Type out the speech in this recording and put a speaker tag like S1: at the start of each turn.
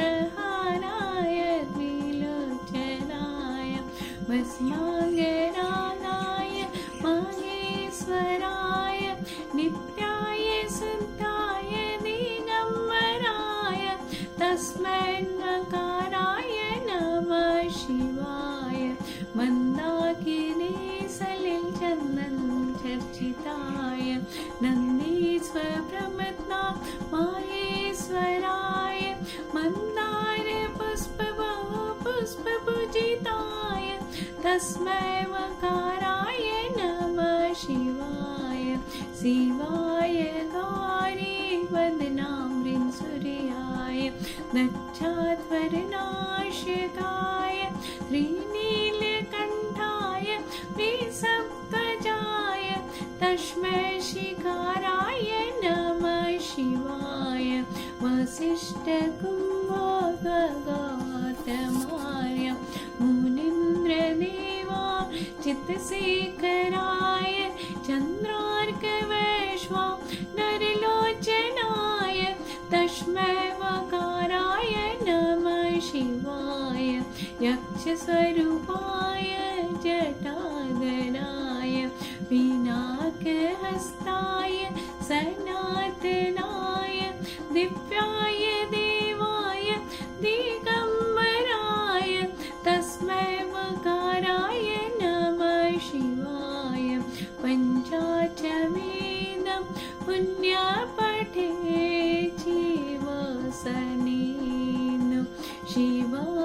S1: नागेन्द्रहाराय द्विलोचनाय भस्माङ्गरागाय माहेश्वराय नित्याय शुद्धाय दिगम्बराय तस्मै नकाराय नमः शिवाय मन्दाकिनी सलिलचन्दन चर्चिताय नन्दीश्वर प्रमत्ना माहेश्वराय मन्दार पुष्पपूजिताय तस्मै वकाराय नमः शिवाय शिवाय गौरी वदनामृं सूर्याय दक्षाध्वरनाशकाय त्रिनीलकण्ठाय वृषभध्वजाय तस्मै शिखाराय नमः शिवाय वसिष्ठकुम्भोदगातमार्य मुनीन्द्रदेवा चित्तशेखराय चन्द्रार्कवैश्वा नरलोचनाय तस्मै वकाराय नमः शिवाय यक्षस्वरूपाय जटाधराय पिनाकहस्ताय सनातनाय दिव्याय देवाय दिगम्बराय तस्मै वकाराय नमः शिवाय पञ्चाक्षवेदं पुण्यपठे जीवसनेन शिवा